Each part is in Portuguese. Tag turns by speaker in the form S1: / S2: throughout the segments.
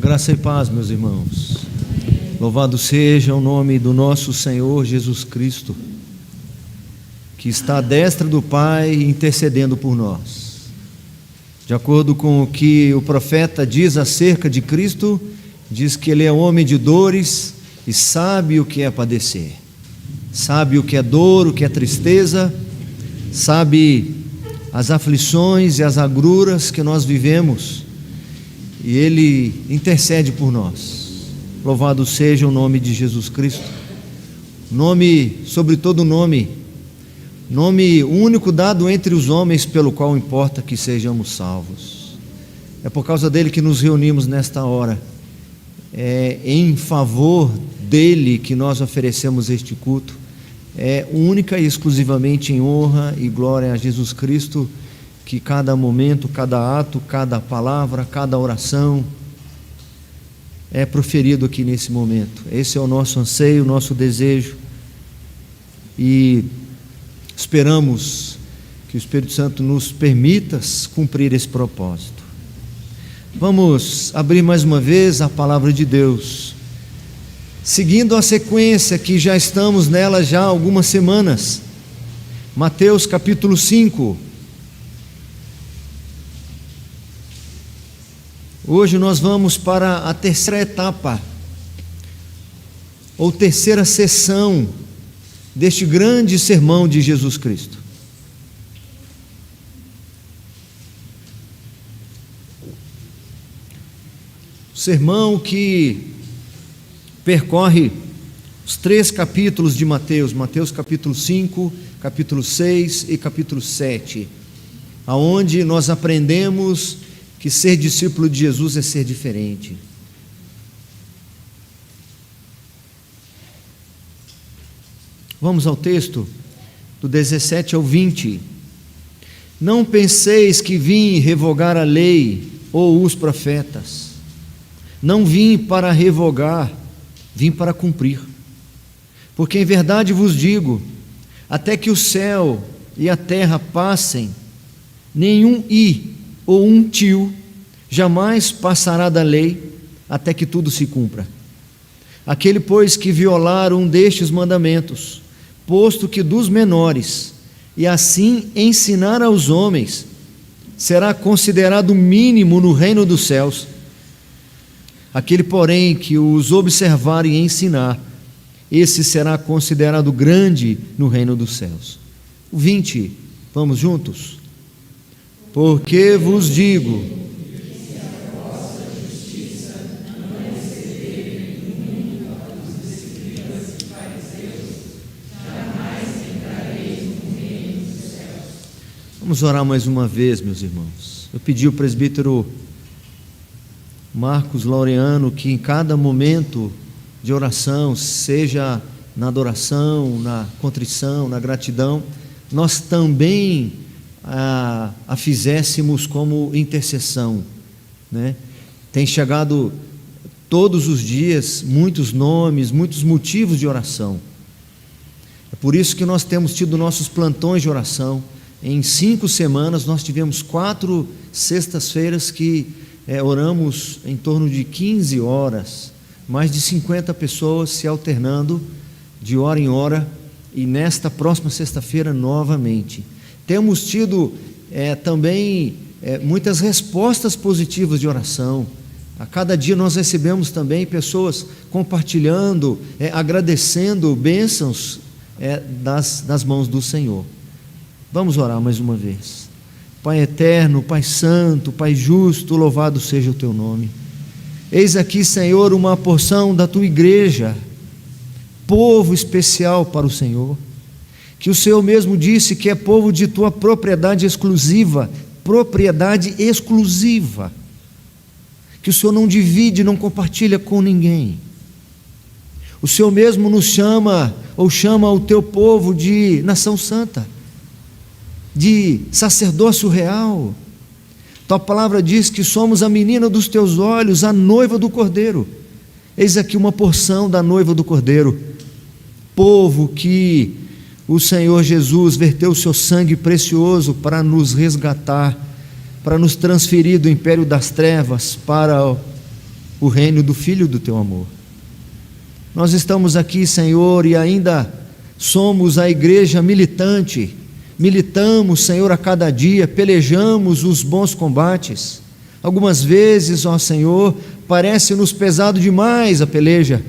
S1: Graça e paz, meus irmãos. Louvado seja o nome do nosso Senhor Jesus Cristo, que está à destra do Pai intercedendo por nós. De acordo com o que o profeta diz acerca de Cristo, diz que Ele é homem de dores e sabe o que é padecer. Sabe o que é dor, o que é tristeza, sabe as aflições e as agruras que nós vivemos, e Ele intercede por nós. Louvado seja o nome de Jesus Cristo, nome sobre todo nome, nome único dado entre os homens, pelo qual importa que sejamos salvos. É por causa dele que nos reunimos nesta hora, é em favor dele que nós oferecemos este culto, é única e exclusivamente em honra e glória a Jesus Cristo, que cada momento, cada ato, cada palavra, cada oração é proferido aqui nesse momento. Esse é o nosso anseio, o nosso desejo, e esperamos que o Espírito Santo nos permita cumprir esse propósito. Vamos abrir mais uma vez a palavra de Deus, seguindo a sequência que já estamos nela já há algumas semanas. Mateus capítulo 5. Hoje nós vamos para a terceira etapa, ou terceira sessão deste grande sermão de Jesus Cristo. O sermão que percorre os 3 capítulos de Mateus, Mateus capítulo 5, capítulo 6 e capítulo 7, aonde nós aprendemos que ser discípulo de Jesus é ser diferente. Vamos ao texto, do 17 ao 20. Não penseis que vim revogar a lei ou os profetas. Não vim para revogar, vim para cumprir. Porque em verdade vos digo, até que o céu e a terra passem, nenhum i ou um tio jamais passará da lei, até que tudo se cumpra. Aquele, pois, que violar um destes mandamentos, posto que dos menores, e assim ensinar aos homens, será considerado mínimo no reino dos céus. Aquele, porém, que os observar e ensinar, esse será considerado grande no reino dos céus. 20, vamos juntos? Porque vos digo, se a vossa justiça não receberem do mundo dos escribas e fariseus, jamais entrareis no reino dos céus. Vamos orar mais uma vez, meus irmãos. Eu pedi ao presbítero Marcos Laureano que em cada momento de oração, seja na adoração, na contrição, na gratidão, nós também a fizéssemos como intercessão, né? Tem chegado todos os dias muitos nomes, muitos motivos de oração. É por isso que nós temos tido nossos plantões de oração. Em 5 semanas nós tivemos 4 sextas-feiras que oramos em torno de 15 horas, mais de 50 pessoas se alternando de hora em hora, e nesta próxima sexta-feira novamente. Temos tido também muitas respostas positivas de oração. A cada dia nós recebemos também pessoas compartilhando, agradecendo bênçãos das mãos do Senhor. Vamos orar mais uma vez. Pai eterno, Pai santo, Pai justo, louvado seja o teu nome. Eis aqui, Senhor, uma porção da tua igreja, povo especial para o Senhor, que o Senhor mesmo disse que é povo de tua propriedade exclusiva, que o Senhor não divide, não compartilha com ninguém. O Senhor mesmo nos chama, ou chama o teu povo de nação santa, de sacerdócio real. Tua palavra diz que somos a menina dos teus olhos, a noiva do Cordeiro. Eis aqui uma porção da noiva do Cordeiro, povo que o Senhor Jesus verteu o seu sangue precioso para nos resgatar, para nos transferir do império das trevas para o reino do Filho do teu amor. Nós estamos aqui, Senhor, e ainda somos a igreja militante, militamos, Senhor, a cada dia, pelejamos os bons combates. Algumas vezes, ó Senhor, parece-nos pesado demais a peleja,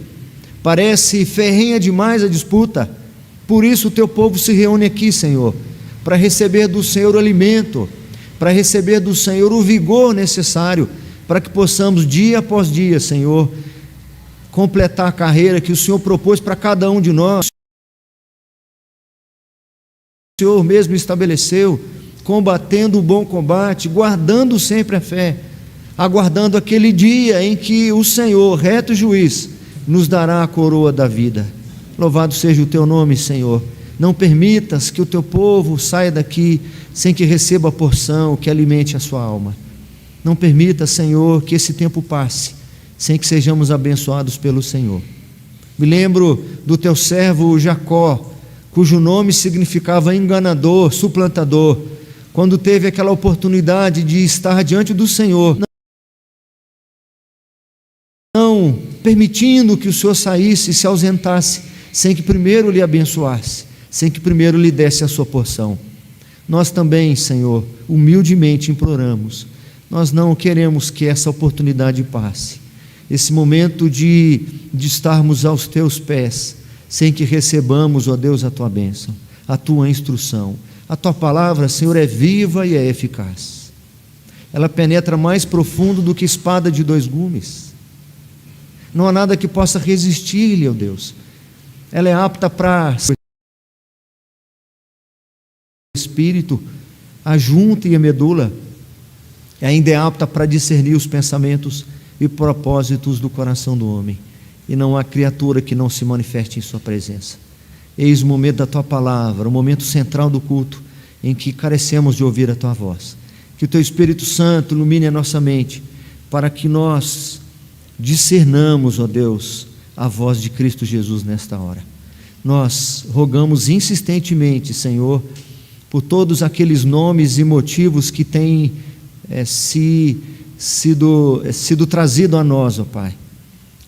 S1: parece ferrenha demais a disputa. Por isso o teu povo se reúne aqui, Senhor, para receber do Senhor o alimento, para receber do Senhor o vigor necessário, para que possamos dia após dia, Senhor, completar a carreira que o Senhor propôs para cada um de nós. O Senhor mesmo estabeleceu, combatendo o bom combate, guardando sempre a fé, aguardando aquele dia em que o Senhor, reto juiz, nos dará a coroa da vida. Louvado seja o teu nome, Senhor. Não permitas que o teu povo saia daqui sem que receba a porção que alimente a sua alma. Não permita, Senhor, que esse tempo passe sem que sejamos abençoados pelo Senhor. Me lembro do teu servo Jacó, cujo nome significava enganador, suplantador, quando teve aquela oportunidade de estar diante do Senhor, não permitindo que o Senhor saísse e se ausentasse, sem que primeiro lhe abençoasse, sem que primeiro lhe desse a sua porção. Nós também, Senhor, humildemente imploramos, nós não queremos que essa oportunidade passe, esse momento de estarmos aos teus pés, sem que recebamos, ó Deus, a tua bênção, a tua instrução. A tua palavra, Senhor, é viva e é eficaz. Ela penetra mais profundo do que espada de dois gumes. Não há nada que possa resistir-lhe, ó Deus. Ela é apta para o espírito, a junta e a medula, e ainda é apta para discernir os pensamentos e propósitos do coração do homem. E não há criatura que não se manifeste em sua presença. Eis o momento da tua palavra, o momento central do culto, em que carecemos de ouvir a tua voz. Que o teu Espírito Santo ilumine a nossa mente, para que nós discernamos, ó Deus, a voz de Cristo Jesus nesta hora. Nós rogamos insistentemente, Senhor, por todos aqueles nomes e motivos que têm sido trazido a nós, ó Pai.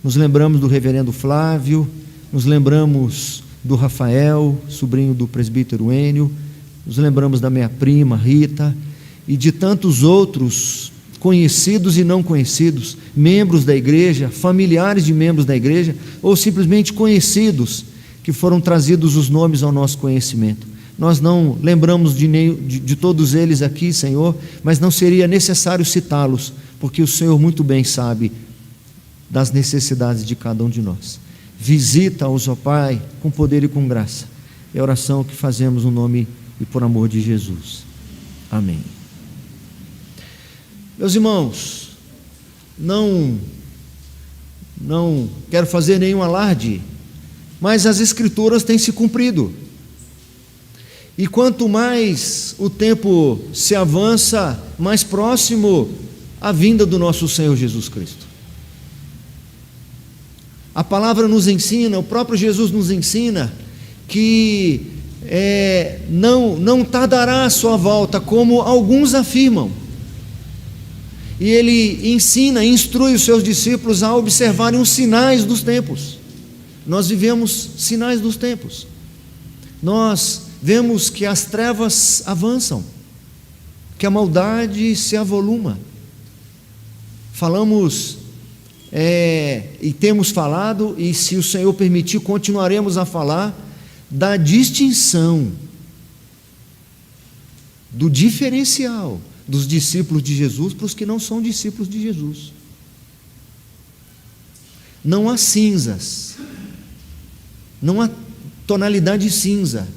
S1: Nos lembramos do reverendo Flávio, nos lembramos do Rafael, sobrinho do presbítero Enio, nos lembramos da minha prima Rita e de tantos outros conhecidos e não conhecidos, membros da igreja, familiares de membros da igreja, ou simplesmente conhecidos, que foram trazidos os nomes ao nosso conhecimento. Nós não lembramos de todos eles aqui, Senhor, mas não seria necessário citá-los, porque o Senhor muito bem sabe das necessidades de cada um de nós. Visita-os, ó Pai, com poder e com graça. É a oração que fazemos no nome e por amor de Jesus. Amém. Meus irmãos, não quero fazer nenhum alarde, mas as Escrituras têm se cumprido. E quanto mais o tempo se avança, mais próximo a vinda do nosso Senhor Jesus Cristo. A palavra nos ensina, o próprio Jesus nos ensina, que não tardará a sua volta, como alguns afirmam. E ele ensina, instrui os seus discípulos a observarem os sinais dos tempos. Nós vivemos sinais dos tempos. Nós vemos que as trevas avançam, que a maldade se avoluma. Falamos e temos falado, e se o Senhor permitir, continuaremos a falar da distinção, do diferencial dos discípulos de Jesus para os que não são discípulos de Jesus. Não há cinzas, não há tonalidade cinza,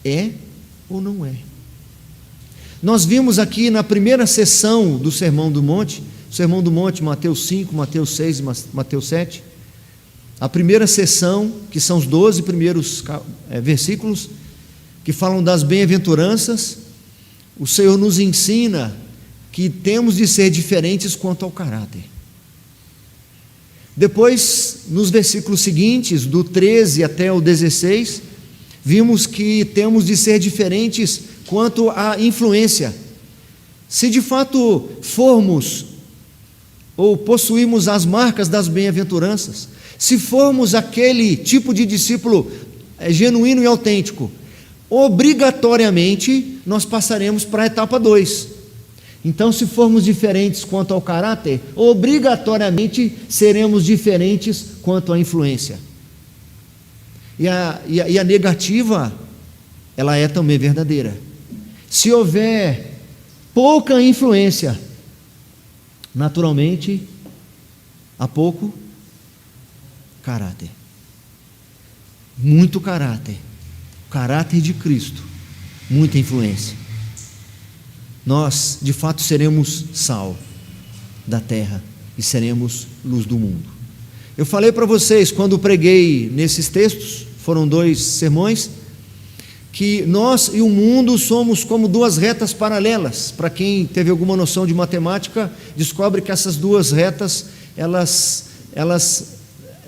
S1: é ou não é. Nós vimos aqui na primeira sessão do Sermão do Monte, Mateus 5, Mateus 6 e Mateus 7, a primeira sessão, que são os 12 primeiros versículos, que falam das bem-aventuranças. O Senhor nos ensina que temos de ser diferentes quanto ao caráter. Depois, nos versículos seguintes, do 13 até o 16, vimos que temos de ser diferentes quanto à influência. Se de fato formos ou possuímos as marcas das bem-aventuranças, se formos aquele tipo de discípulo genuíno e autêntico, obrigatoriamente nós passaremos para a etapa 2. Então, se formos diferentes quanto ao caráter, obrigatoriamente seremos diferentes quanto à influência. E a negativa, ela é também verdadeira. Se houver pouca influência, naturalmente, há pouco caráter. Muito caráter. O caráter de Cristo, muita influência. Nós, de fato, seremos sal da terra e seremos luz do mundo. Eu falei para vocês, quando preguei nesses textos, foram 2 sermões, que nós e o mundo somos como 2 retas paralelas. Para quem teve alguma noção de matemática, descobre que essas 2 retas, elas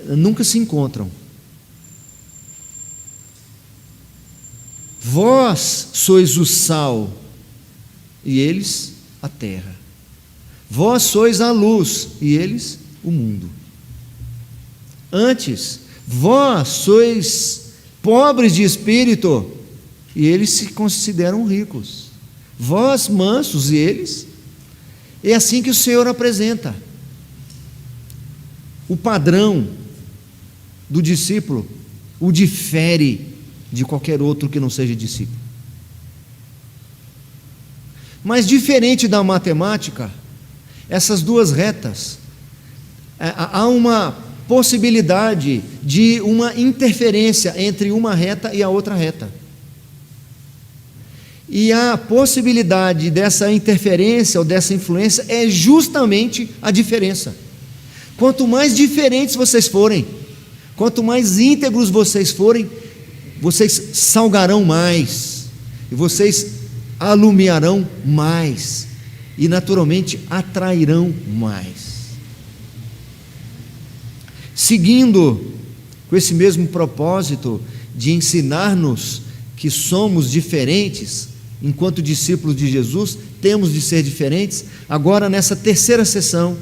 S1: nunca se encontram. Vós sois o sal, e eles a terra. Vós sois a luz, e eles o mundo. Antes, vós sois pobres de espírito, e eles se consideram ricos. Vós mansos, e eles. É assim que o Senhor apresenta o padrão do discípulo, o difere de qualquer outro que não seja discípulo. Mas diferente da matemática, essas 2 retas, há uma possibilidade de uma interferência entre uma reta e a outra reta. E a possibilidade dessa interferência ou dessa influência é justamente a diferença. Quanto mais diferentes vocês forem, quanto mais íntegros vocês forem, vocês salgarão mais, e vocês alumiarão mais, e naturalmente atrairão mais. Seguindo com esse mesmo propósito de ensinar-nos que somos diferentes, enquanto discípulos de Jesus, temos de ser diferentes. Agora, nessa terceira sessão,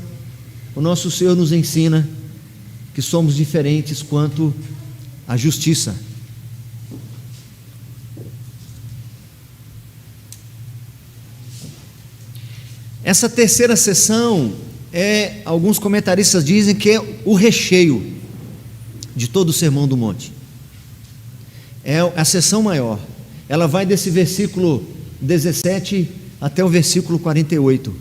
S1: o nosso Senhor nos ensina que somos diferentes quanto à justiça. Essa terceira sessão alguns comentaristas dizem que é o recheio de todo o Sermão do Monte. É a sessão maior. Ela vai desse versículo 17 até o versículo 48.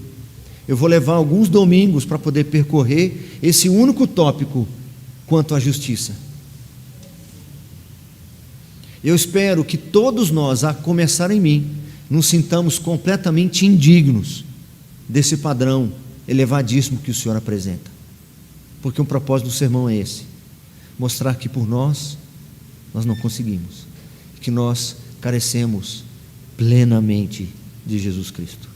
S1: Eu vou levar alguns domingos para poder percorrer esse único tópico quanto à justiça. Eu espero que todos nós, a começar em mim, nos sintamos completamente indignos desse padrão elevadíssimo que o Senhor apresenta. Porque o propósito do sermão é esse: mostrar que por nós não conseguimos, que nós carecemos plenamente de Jesus Cristo.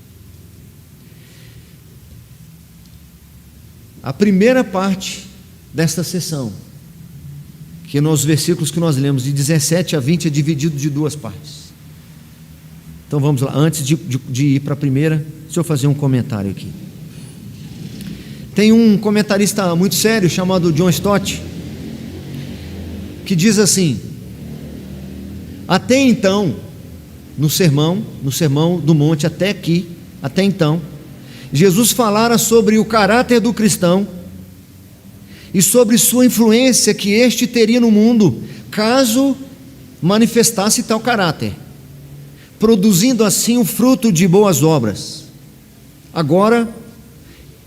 S1: A primeira parte desta sessão, que nos versículos que nós lemos de 17 a 20 é dividido de 2 partes. Então vamos lá, antes de ir para a primeira, deixa eu fazer um comentário aqui. Tem um comentarista muito sério chamado John Stott, que diz assim: até então, no sermão do monte, até então, Jesus falara sobre o caráter do cristão e sobre sua influência que este teria no mundo, caso manifestasse tal caráter, produzindo assim o fruto de boas obras. Agora,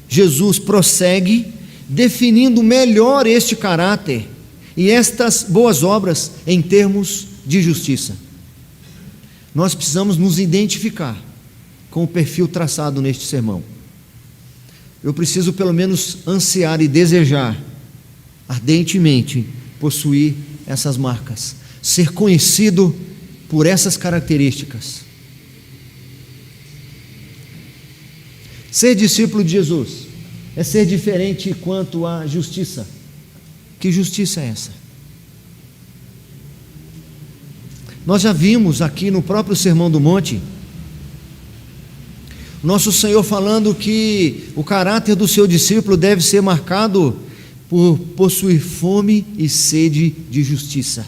S1: Jesus prossegue, definindo melhor este caráter e estas boas obras em termos de justiça. Nós precisamos nos identificar com o perfil traçado neste sermão. Eu preciso pelo menos ansiar e desejar ardentemente possuir essas marcas, ser conhecido por essas características. Ser discípulo de Jesus é ser diferente quanto à justiça. Que justiça é essa? Nós já vimos aqui no próprio Sermão do Monte Nosso Senhor falando que o caráter do seu discípulo deve ser marcado por possuir fome e sede de justiça,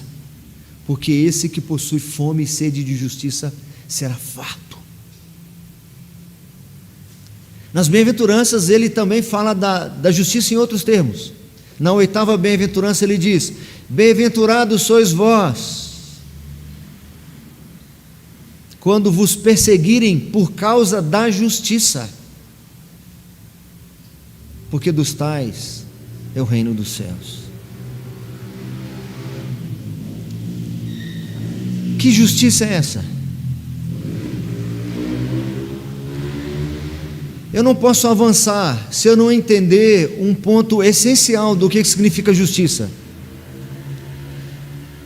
S1: porque esse que possui fome e sede de justiça será farto. Nas bem-aventuranças ele também fala da justiça em outros termos. Na 8ª bem-aventurança ele diz: bem-aventurados sois vós, quando vos perseguirem por causa da justiça, porque dos tais é o reino dos céus. Que justiça é essa? Eu não posso avançar se eu não entender um ponto essencial do que significa justiça.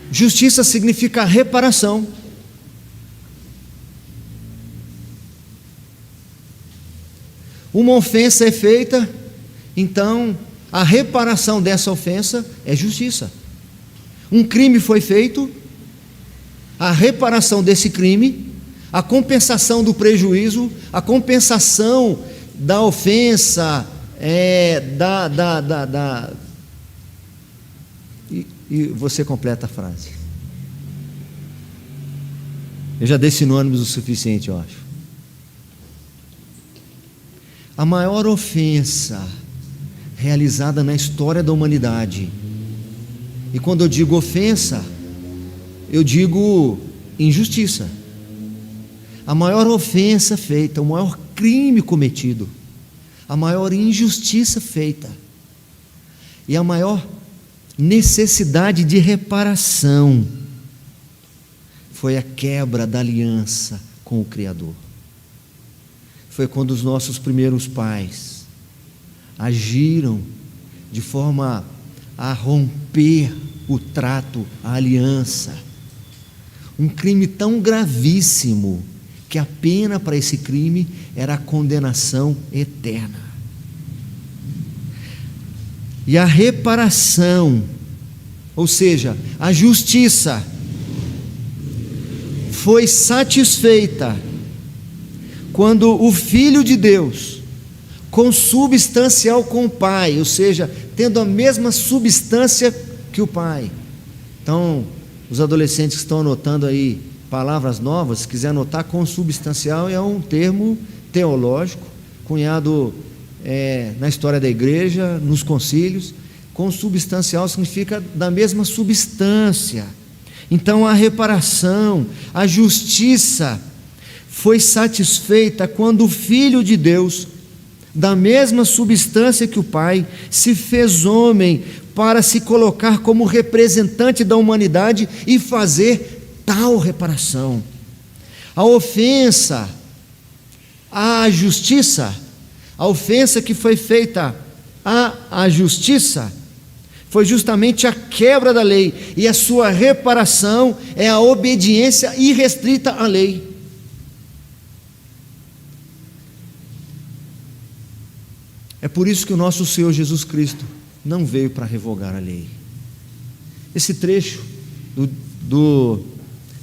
S1: Justiça significa reparação. Uma ofensa é feita, então a reparação dessa ofensa é justiça. Um crime foi feito, a reparação desse crime, a compensação do prejuízo, a compensação da ofensa, e você completa a frase. Eu já dei sinônimos o suficiente, eu acho. A maior ofensa realizada na história da humanidade, e quando eu digo ofensa, eu digo injustiça. A maior ofensa feita, o maior crime cometido, a maior injustiça feita e a maior necessidade de reparação foi a quebra da aliança com o Criador. Foi quando os nossos primeiros pais agiram de forma a romper o trato, a aliança. Um crime tão gravíssimo que a pena para esse crime era a condenação eterna. E a reparação, ou seja, a justiça, foi satisfeita quando o Filho de Deus, consubstancial com o Pai, ou seja, tendo a mesma substância que o Pai. Então, os adolescentes que estão anotando aí palavras novas, se quiser anotar, consubstancial é um termo teológico, cunhado na história da igreja, nos concílios. Consubstancial significa da mesma substância. Então a reparação, a justiça foi satisfeita quando o Filho de Deus, da mesma substância que o Pai, se fez homem para se colocar como representante da humanidade e fazer tal reparação. A ofensa à justiça, a ofensa que foi feita à justiça, foi justamente a quebra da lei, e a sua reparação é a obediência irrestrita à lei. É por isso que o nosso Senhor Jesus Cristo não veio para revogar a lei. Esse trecho do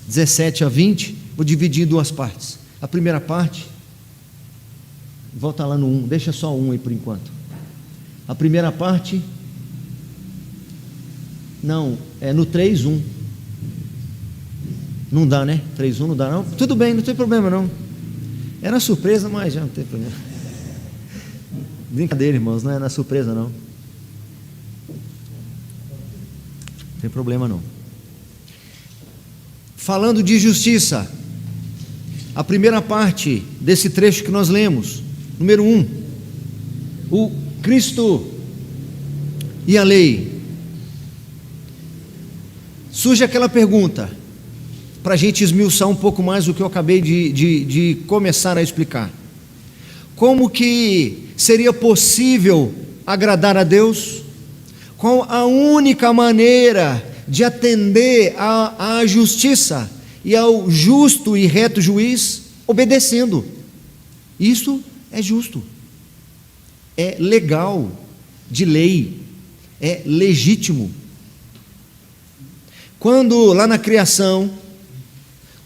S1: 17 a 20, vou dividir em duas partes. A primeira parte, volta lá no 1, deixa só 1 aí por enquanto. A primeira parte, não, é no 3:1. Não dá, né? 3:1 não dá, não? Tudo bem, não tem problema, não. Era surpresa, mas já não tem problema. Brincadeira, irmãos, não é na surpresa, não. Não tem problema, não. Falando de justiça, a primeira parte desse trecho que nós lemos, número 1, o Cristo e a lei. Surge aquela pergunta, para a gente esmiuçar um pouco mais o que eu acabei de começar a explicar. Como que seria possível agradar a Deus? Qual a única maneira de atender à justiça e ao justo e reto juiz? Obedecendo. Isso é justo, é legal, de lei, é legítimo. Quando lá na criação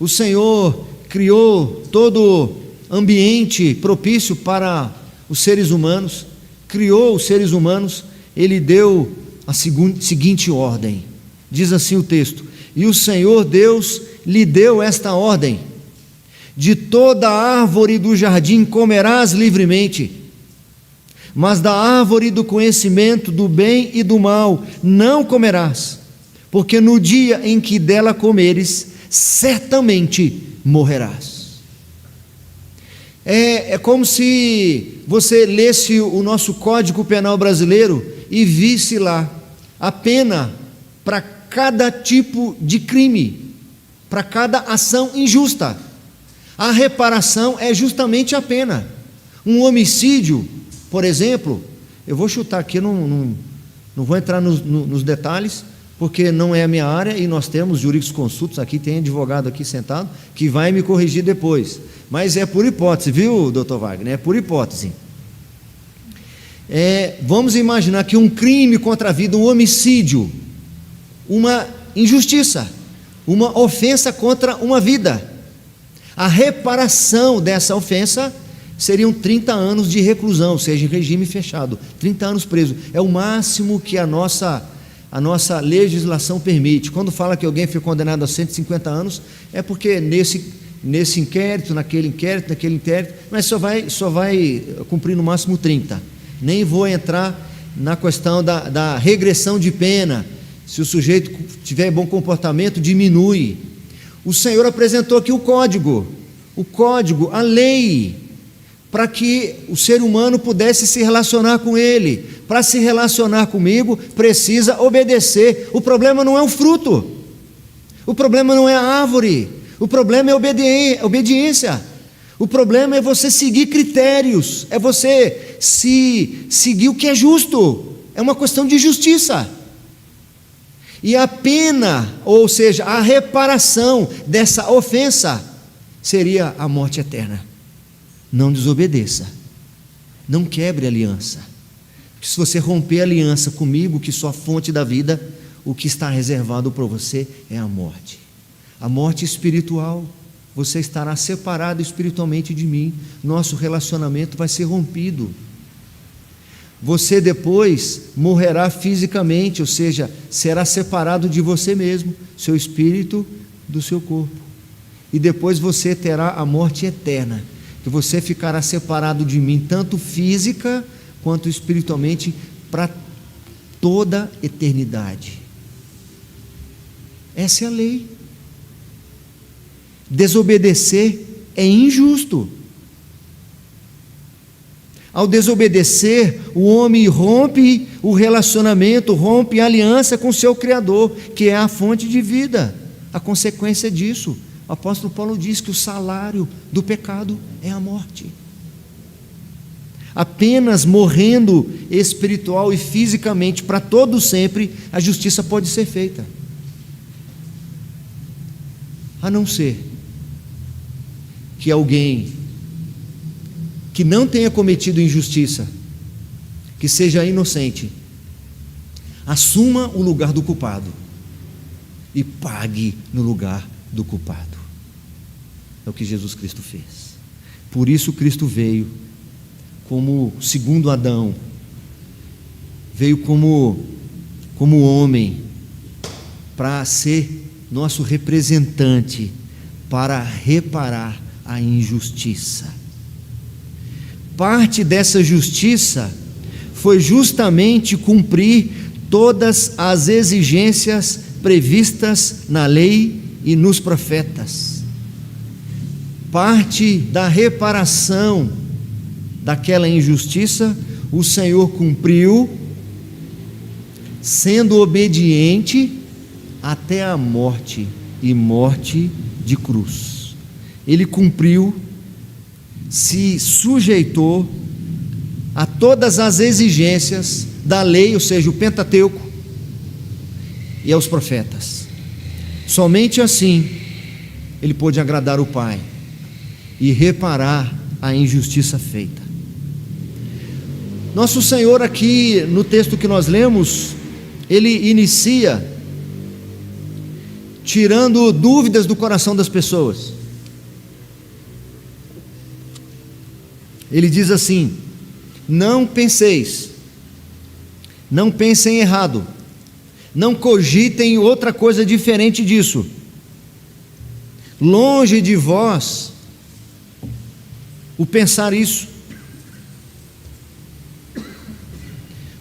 S1: o Senhor criou todo ambiente propício para os seres humanos, criou os seres humanos, Ele deu a seguinte ordem. Diz assim o texto: e o Senhor Deus lhe deu esta ordem: de toda árvore do jardim comerás livremente, mas da árvore do conhecimento do bem e do mal não comerás, porque no dia em que dela comeres, certamente morrerás. É como se você lesse o nosso Código Penal brasileiro e visse lá a pena para cada tipo de crime, para cada ação injusta. A reparação é justamente a pena. Um homicídio, por exemplo, eu vou chutar aqui, não vou entrar nos detalhes, porque não é a minha área, e nós temos jurisconsultos aqui, tem advogado aqui sentado, que vai me corrigir depois, mas é por hipótese, viu, doutor Wagner? É por hipótese. Vamos imaginar que um crime contra a vida, um homicídio, uma injustiça, uma ofensa contra uma vida, a reparação dessa ofensa seriam 30 anos de reclusão, ou seja, em regime fechado, 30 anos preso, é o máximo que a nossa legislação permite. Quando fala que alguém foi condenado a 150 anos, é porque nesse inquérito, naquele inquérito, mas só vai cumprir no máximo 30. Nem vou entrar na questão da regressão de pena. Se o sujeito tiver bom comportamento, diminui. O Senhor apresentou aqui o código, a lei, para que o ser humano pudesse se relacionar com Ele. Para se relacionar comigo, precisa obedecer. O problema não é o fruto, o problema não é a árvore, o problema é obediência. O problema é você seguir critérios, é você seguir o que é justo, é uma questão de justiça. E a pena, ou seja, a reparação dessa ofensa, seria a morte eterna. Não desobedeça, não quebre a aliança, porque se você romper a aliança comigo, que sou a fonte da vida, o que está reservado para você é a morte espiritual. Você estará separado espiritualmente de mim, nosso relacionamento vai ser rompido. Você depois morrerá fisicamente, ou seja, será separado de você mesmo, seu espírito do seu corpo, e depois você terá a morte eterna, que você ficará separado de mim, tanto física quanto espiritualmente, para toda a eternidade. Essa é a lei. Desobedecer é injusto. Ao desobedecer, o homem rompe o relacionamento, rompe a aliança com o seu Criador, que é a fonte de vida. A consequência disso, o apóstolo Paulo diz que o salário do pecado é a morte. Apenas morrendo espiritual e fisicamente para todo sempre, a justiça pode ser feita. A não ser que alguém que não tenha cometido injustiça, que seja inocente, assuma o lugar do culpado e pague no lugar do culpado. É o que Jesus Cristo fez. Por isso Cristo veio como segundo Adão, veio como homem, para ser nosso representante, para reparar a injustiça. Parte dessa justiça foi justamente cumprir todas as exigências previstas na lei e nos profetas. Parte da reparação daquela injustiça, o Senhor cumpriu, sendo obediente até a morte, e morte de cruz. Ele cumpriu, se sujeitou a todas as exigências da lei, ou seja, o Pentateuco, e aos profetas. Somente assim ele pôde agradar o Pai e reparar a injustiça feita. Nosso Senhor, aqui no texto que nós lemos, ele inicia tirando dúvidas do coração das pessoas. Ele diz assim: não penseis, não pensem errado, não cogitem outra coisa diferente disso. Longe de vós o pensar isso.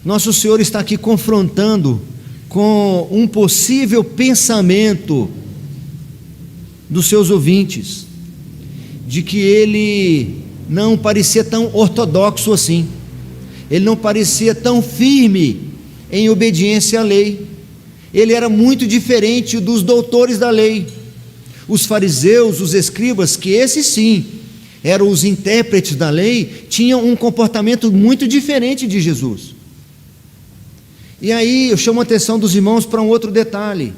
S1: Nosso Senhor está aqui confrontando com um possível pensamento dos seus ouvintes, de que ele não parecia tão ortodoxo assim, ele não parecia tão firme em obediência à lei, ele era muito diferente dos doutores da lei, os fariseus, os escribas, que esses sim, eram os intérpretes da lei, tinham um comportamento muito diferente de Jesus. E aí eu chamo a atenção dos irmãos para um outro detalhe.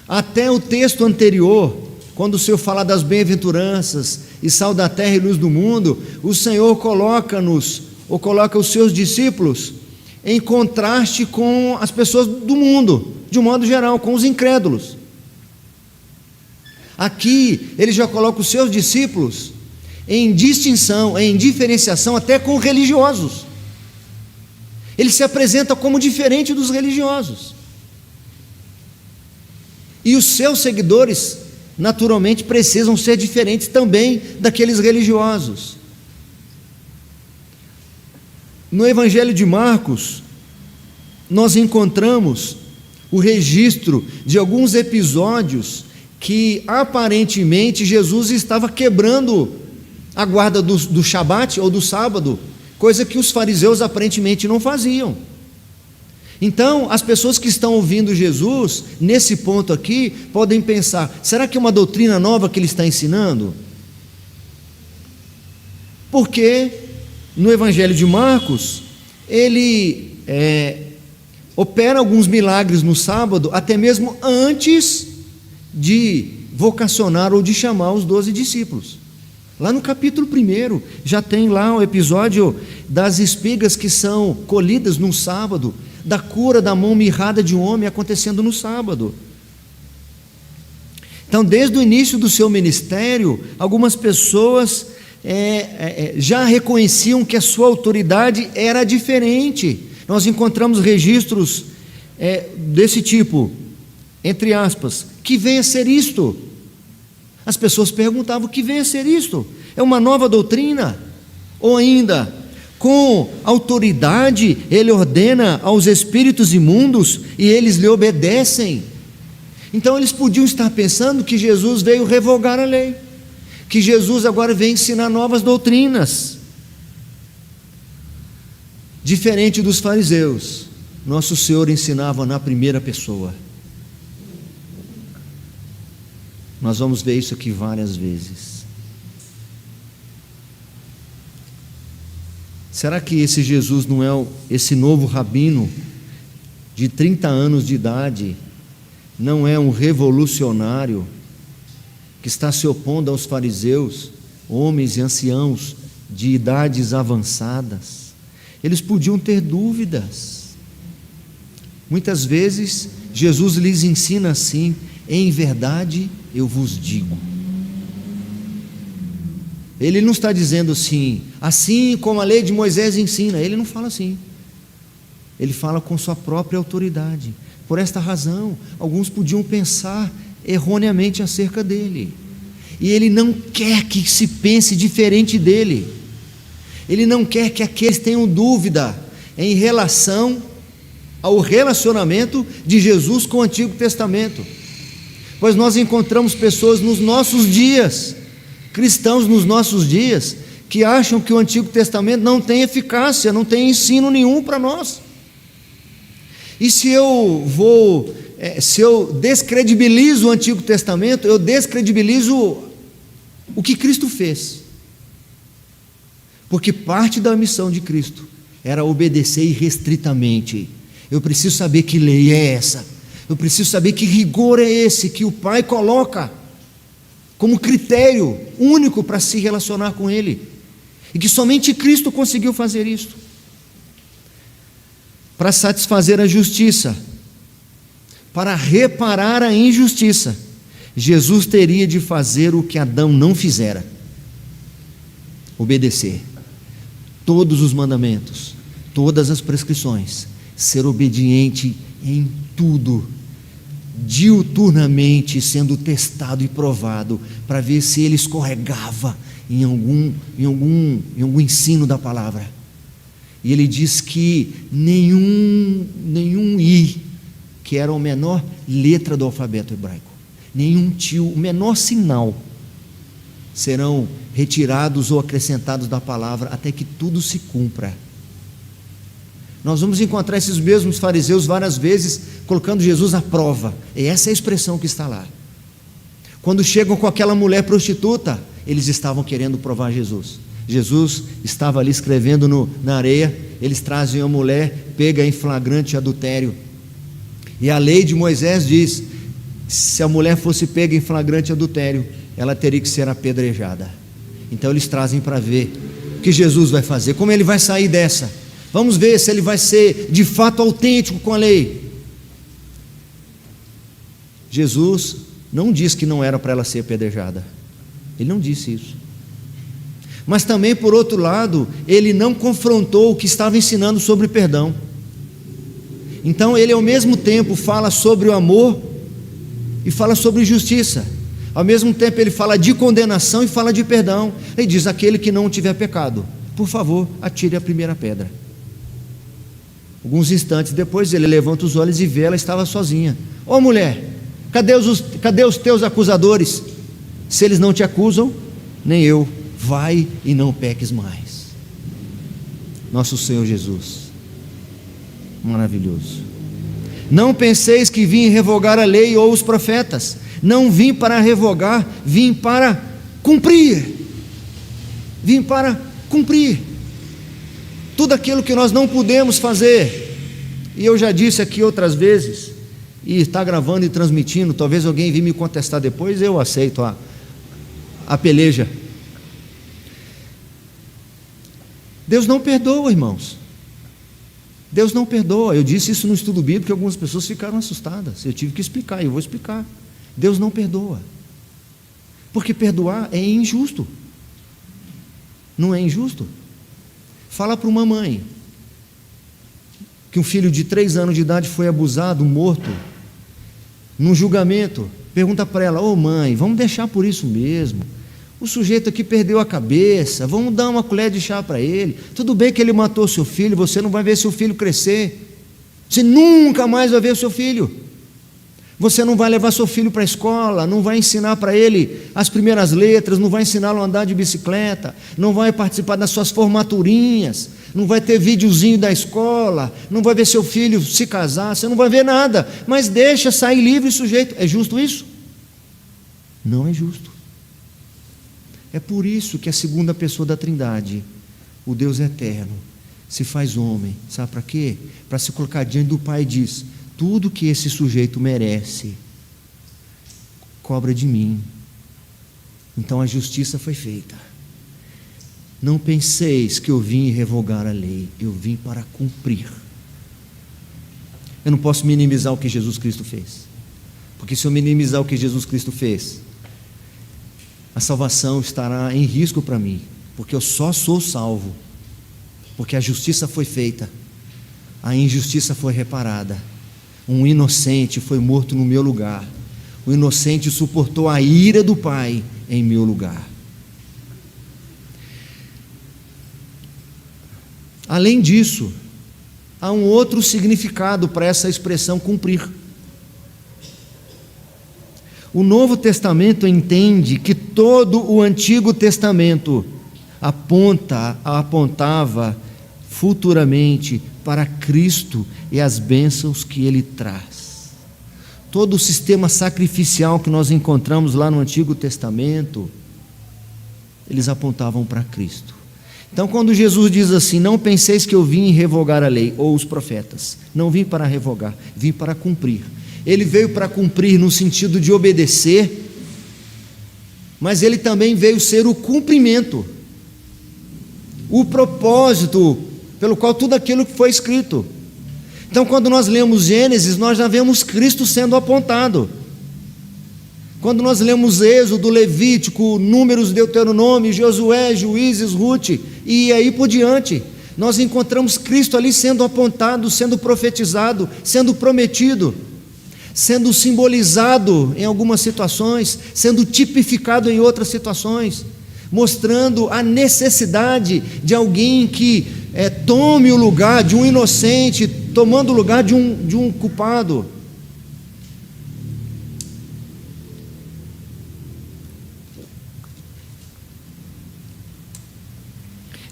S1: Até o texto anterior, quando o Senhor fala das bem-aventuranças e sal da terra e luz do mundo, o Senhor coloca os seus discípulos em contraste com as pessoas do mundo, de um modo geral, com os incrédulos. Aqui ele já coloca os seus discípulos em distinção, em diferenciação até com religiosos. Ele se apresenta como diferente dos religiosos. E os seus seguidores, naturalmente, precisam ser diferentes também daqueles religiosos. No Evangelho de Marcos, nós encontramos o registro de alguns episódios que aparentemente Jesus estava quebrando a guarda do Shabat ou do sábado, coisa que os fariseus aparentemente não faziam. Então, as pessoas que estão ouvindo Jesus, nesse ponto aqui, podem pensar: será que é uma doutrina nova que ele está ensinando? Porque no Evangelho de Marcos, ele opera alguns milagres no sábado, até mesmo antes de vocacionar ou de chamar os 12 discípulos. Lá no capítulo 1, já tem lá o episódio das espigas que são colhidas no sábado, da cura da mão mirrada de um homem acontecendo no sábado. Então, desde o início do seu ministério, algumas pessoas já reconheciam que a sua autoridade era diferente. Nós encontramos registros desse tipo, entre aspas: que venha a ser isto? As pessoas perguntavam: que venha a ser isto? É uma nova doutrina? Ou ainda, com autoridade ele ordena aos espíritos imundos e eles lhe obedecem? Então eles podiam estar pensando que Jesus veio revogar a lei, que Jesus agora vem ensinar novas doutrinas. Diferente dos fariseus, nosso Senhor ensinava na primeira pessoa. Nós vamos ver isso aqui várias vezes. Será que esse Jesus não é esse novo rabino de 30 anos de idade, não é um revolucionário que está se opondo aos fariseus, homens e anciãos de idades avançadas? Eles podiam ter dúvidas. Muitas vezes Jesus lhes ensina assim: em verdade eu vos digo. Ele não está dizendo assim como a lei de Moisés ensina. Ele não fala assim. Ele fala com sua própria autoridade. Por esta razão, alguns podiam pensar erroneamente acerca dele. E ele não quer que se pense diferente dele. Ele não quer que aqueles tenham dúvida em relação ao relacionamento de Jesus com o Antigo Testamento. Pois nós encontramos pessoas nos nossos dias, cristãos nos nossos dias, que acham que o Antigo Testamento não tem eficácia, não tem ensino nenhum para nós. E se eu descredibilizo o Antigo Testamento, eu descredibilizo o que Cristo fez. Porque parte da missão de Cristo era obedecer irrestritamente. Eu preciso saber que lei é essa. Eu preciso saber que rigor é esse que o Pai coloca como critério único para se relacionar com Ele, e que somente Cristo conseguiu fazer isso. Para satisfazer a justiça, para reparar a injustiça, Jesus teria de fazer o que Adão não fizera: obedecer. todos os mandamentos, todas as prescrições, ser obediente em tudo, diuturnamente sendo testado e provado, para ver se ele escorregava em algum ensino da palavra. E ele diz que nenhum i, que era a menor letra do alfabeto hebraico, nenhum tio, o menor sinal, serão retirados ou acrescentados da palavra, até que tudo se cumpra. Nós vamos encontrar esses mesmos fariseus várias vezes, colocando Jesus à prova, e essa é a expressão que está lá. Quando chegam com aquela mulher prostituta, eles estavam querendo provar Jesus. Jesus estava ali escrevendo na areia, eles trazem a mulher, pega em flagrante adultério, e a lei de Moisés diz, se a mulher fosse pega em flagrante adultério, ela teria que ser apedrejada. Então eles trazem para ver o que Jesus vai fazer, como ele vai sair dessa. Vamos ver se ele vai ser de fato autêntico com a lei. Jesus não disse que não era para ela ser apedrejada, ele não disse isso. Mas também, por outro lado, ele não confrontou o que estava ensinando sobre perdão. Então ele ao mesmo tempo fala sobre o amor e fala sobre justiça. Ao mesmo tempo ele fala de condenação e fala de perdão. Ele diz: aquele que não tiver pecado, por favor, atire a primeira pedra. Alguns instantes depois ele levanta os olhos e vê, ela estava sozinha. Ô mulher, cadê os teus acusadores? Se eles não te acusam, nem eu. Vai e não peques mais. Nosso Senhor Jesus, maravilhoso. Não penseis que vim revogar a lei ou os profetas. Não vim para revogar, vim para cumprir. Vim para cumprir tudo aquilo que nós não pudemos fazer. E eu já disse aqui outras vezes, e está gravando e transmitindo, talvez alguém venha me contestar depois, eu aceito a peleja. Deus não perdoa, irmãos. Deus não perdoa. Eu disse isso no estudo bíblico, que algumas pessoas ficaram assustadas. Eu tive que explicar, e eu vou explicar. Deus não perdoa, porque perdoar é injusto. Não é injusto? Fala para uma mãe que um filho de 3 anos de idade foi abusado, morto, num julgamento. Pergunta para ela: ô mãe, vamos deixar por isso mesmo, o sujeito aqui perdeu a cabeça, vamos dar uma colher de chá para ele. Tudo bem que ele matou seu filho, você não vai ver seu filho crescer, você nunca mais vai ver seu filho. Você não vai levar seu filho para a escola, não vai ensinar para ele as primeiras letras, não vai ensiná-lo a andar de bicicleta, não vai participar das suas formaturinhas, não vai ter videozinho da escola, não vai ver seu filho se casar, você não vai ver nada, mas deixa sair livre o sujeito. É justo isso? Não é justo. É por isso que a segunda pessoa da Trindade, o Deus eterno, se faz homem. Sabe para quê? Para se colocar diante do Pai e diz: tudo que esse sujeito merece, cobra de mim. Então a justiça foi feita. Não penseis que eu vim revogar a lei, eu vim para cumprir. Eu não posso minimizar o que Jesus Cristo fez, porque se eu minimizar o que Jesus Cristo fez, a salvação estará em risco para mim, porque eu só sou salvo porque a justiça foi feita, a injustiça foi reparada. Um inocente foi morto no meu lugar, o inocente suportou a ira do Pai em meu lugar. Além disso, há um outro significado para essa expressão cumprir. O Novo Testamento entende que todo o Antigo Testamento apontava futuramente para Cristo e as bênçãos que Ele traz. Todo o sistema sacrificial que nós encontramos lá no Antigo Testamento, eles apontavam para Cristo. Então, quando Jesus diz assim: não penseis que eu vim revogar a lei ou os profetas, não vim para revogar, vim para cumprir. Ele veio para cumprir no sentido de obedecer, mas ele também veio ser o cumprimento, o propósito pelo qual tudo aquilo que foi escrito. Então, quando nós lemos Gênesis, nós já vemos Cristo sendo apontado. Quando nós lemos Êxodo, Levítico, Números, Deuteronômio, Josué, Juízes, Rute, e aí por diante. Nós encontramos Cristo ali sendo apontado, sendo profetizado, sendo prometido, sendo simbolizado em algumas situações, sendo tipificado em outras situações, mostrando a necessidade de alguém que tome o lugar de um inocente, tomando o lugar de um culpado.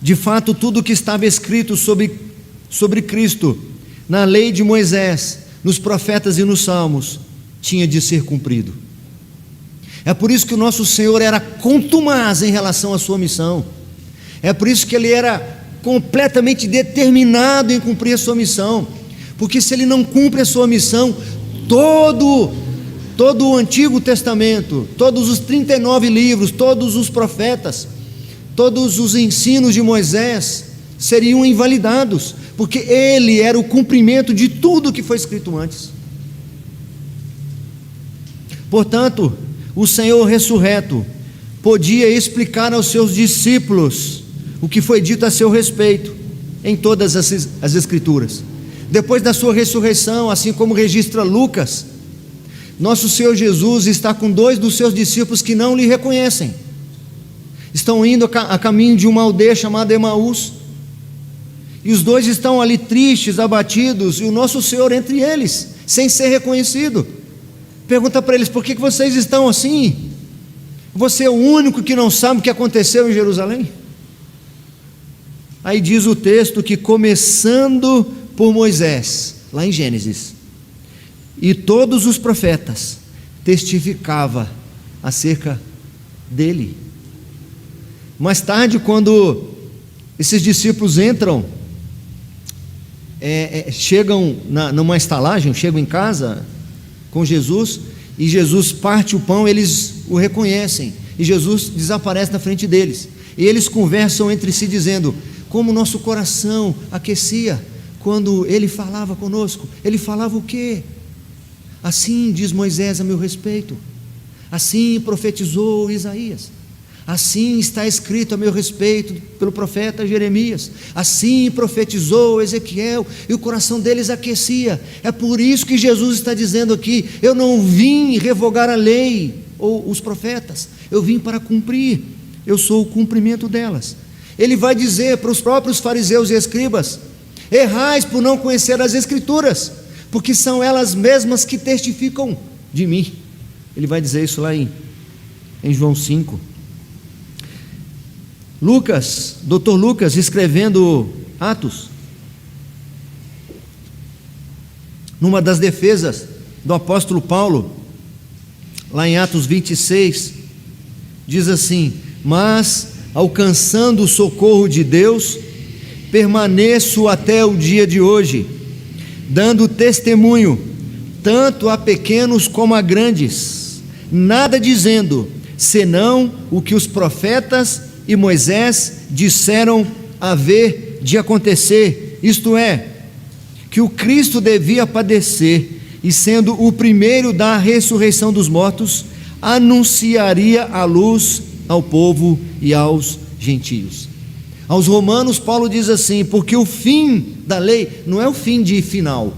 S1: De fato, tudo o que estava escrito sobre Cristo na lei de Moisés, nos profetas e nos salmos, tinha de ser cumprido. É por isso que o nosso Senhor era contumaz em relação à sua missão. É por isso que Ele era completamente determinado em cumprir a sua missão. Porque se Ele não cumpre a sua missão, todo o Antigo Testamento, todos os 39 livros, todos os profetas, todos os ensinos de Moisés seriam invalidados, porque ele era o cumprimento de tudo que foi escrito antes. Portanto, o Senhor ressurreto podia explicar aos seus discípulos o que foi dito a seu respeito em todas as Escrituras. Depois da sua ressurreição, assim como registra Lucas, nosso Senhor Jesus está com 2 dos seus discípulos que não lhe reconhecem. Estão indo a caminho de uma aldeia chamada Emaús, e os 2 estão ali tristes, abatidos, e o nosso Senhor entre eles, sem ser reconhecido. Pergunta para eles: por que vocês estão assim? Você é o único que não sabe o que aconteceu em Jerusalém? Aí diz o texto que, começando por Moisés, lá em Gênesis, e todos os profetas, testificava acerca dele. Mais tarde, quando esses discípulos entram, chegam numa estalagem, chegam em casa com Jesus, e Jesus parte o pão, eles o reconhecem, e Jesus desaparece na frente deles, e eles conversam entre si dizendo: como nosso coração aquecia quando Ele falava conosco. Ele falava o quê? Assim diz Moisés a meu respeito, assim profetizou Isaías, assim está escrito a meu respeito pelo profeta Jeremias, assim profetizou Ezequiel, e o coração deles aquecia. É por isso que Jesus está dizendo aqui: eu não vim revogar a lei ou os profetas, eu vim para cumprir, eu sou o cumprimento delas. Ele vai dizer para os próprios fariseus e escribas: errais por não conhecer as Escrituras, porque são elas mesmas que testificam de mim. Ele vai dizer isso lá em João 5. Lucas, Dr. Lucas, escrevendo Atos, numa das defesas do apóstolo Paulo, lá em Atos 26, diz assim: mas alcançando o socorro de Deus, permaneço até o dia de hoje, dando testemunho, tanto a pequenos como a grandes, nada dizendo, senão o que os profetas e Moisés disseram haver de acontecer, isto é, que o Cristo devia padecer, e sendo o primeiro da ressurreição dos mortos, anunciaria a luz ao povo e aos gentios. Aos romanos, Paulo diz assim: porque o fim da lei não é o fim de final,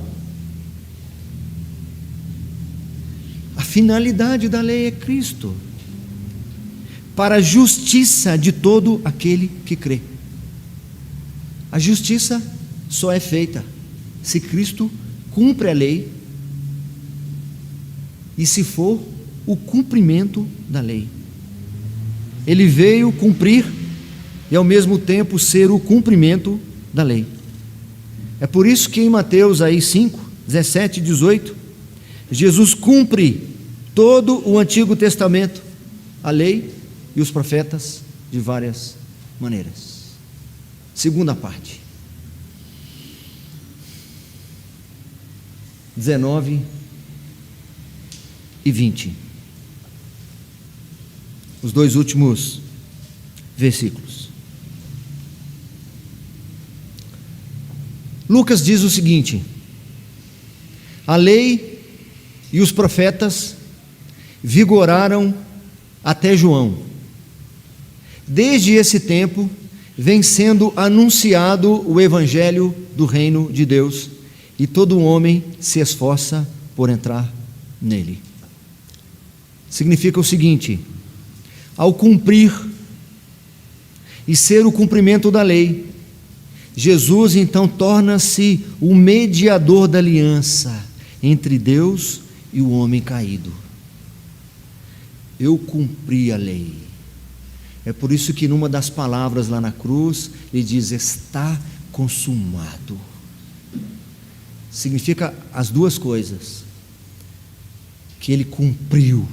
S1: a finalidade da lei é Cristo, para a justiça de todo aquele que crê. A justiça só é feita se Cristo cumpre a lei, e se for o cumprimento da lei. Ele veio cumprir e ao mesmo tempo ser o cumprimento da lei. É por isso que em Mateus 5, 17 e 18, Jesus cumpre todo o Antigo Testamento, a lei e os profetas, de várias maneiras. Segunda parte, 19 e 20, os 2 últimos versículos. Lucas diz o seguinte: a lei e os profetas vigoraram até João. Desde esse tempo vem sendo anunciado o evangelho do reino de Deus, e todo homem se esforça por entrar nele. Significa o seguinte: ao cumprir e ser o cumprimento da lei, Jesus então torna-se o mediador da aliança entre Deus e o homem caído. Eu cumpri a lei. É por isso que numa das palavras lá na cruz, ele diz: está consumado. Significa as duas coisas, que ele cumpriu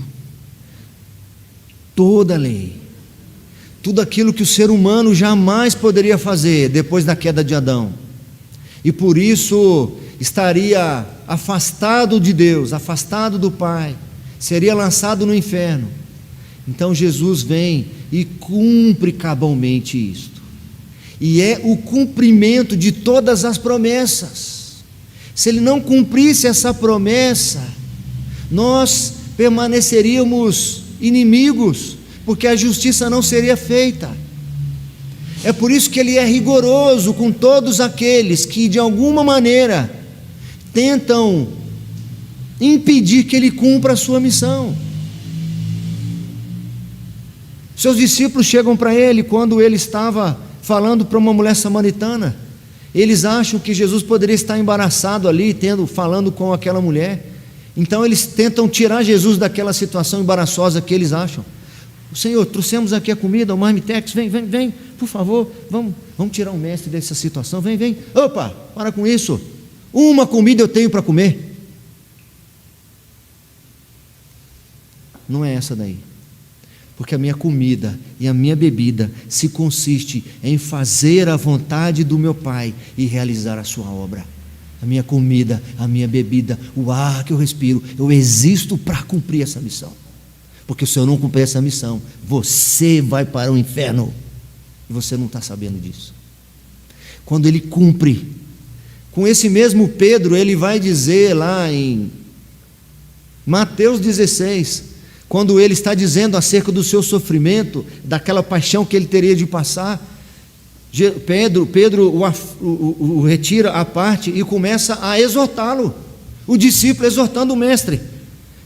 S1: toda a lei, tudo aquilo que o ser humano jamais poderia fazer depois da queda de Adão, e por isso estaria afastado de Deus, afastado do Pai, seria lançado no inferno. Então Jesus vem e cumpre cabalmente isto, e é o cumprimento de todas as promessas. Se ele não cumprisse essa promessa, nós permaneceríamos inimigos, porque a justiça não seria feita. É por isso que ele é rigoroso com todos aqueles que de alguma maneira tentam impedir que ele cumpra a sua missão. Seus discípulos chegam para ele quando ele estava falando para uma mulher samaritana. Eles acham que Jesus poderia estar embaraçado ali, falando com aquela mulher. Então eles tentam tirar Jesus daquela situação embaraçosa que eles acham. Senhor, trouxemos aqui a comida, o marmitex, vem, por favor, vamos tirar o mestre dessa situação, vem, opa, para com isso, uma comida eu tenho para comer. Não é essa daí, porque a minha comida e a minha bebida se consiste em fazer a vontade do meu Pai e realizar a sua obra. A minha comida, a minha bebida, o ar que eu respiro, eu existo para cumprir essa missão. Porque se eu não cumprir essa missão, você vai para o inferno, e você não está sabendo disso. Quando ele cumpre, com esse mesmo Pedro, ele vai dizer lá em Mateus 16, quando ele está dizendo acerca do seu sofrimento, daquela paixão que ele teria de passar, Pedro o retira à parte e começa a exortá-lo, o discípulo exortando o mestre: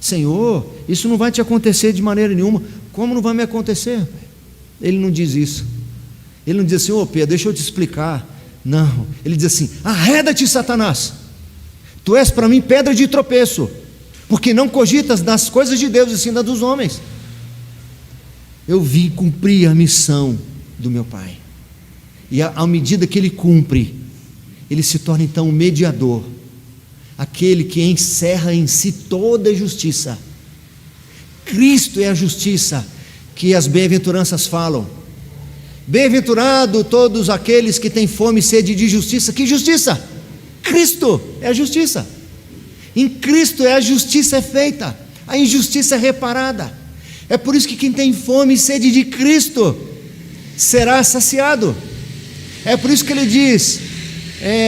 S1: Senhor, isso não vai te acontecer de maneira nenhuma. Como não vai me acontecer? Ele não diz isso. Ele não diz assim: ô Pedro, deixa eu te explicar. Não, ele diz assim: arreda-te, Satanás, tu és para mim pedra de tropeço, porque não cogitas das coisas de Deus e sim das dos homens. Eu vim cumprir a missão do meu Pai, e à medida que ele cumpre, ele se torna então um mediador, aquele que encerra em si toda a justiça. Cristo é a justiça que as bem-aventuranças falam. Bem-aventurado todos aqueles que têm fome e sede de justiça. Que justiça? Cristo é a justiça. Em Cristo a justiça é feita, a injustiça é reparada. É por isso que quem tem fome e sede de Cristo será saciado. É por isso que ele diz: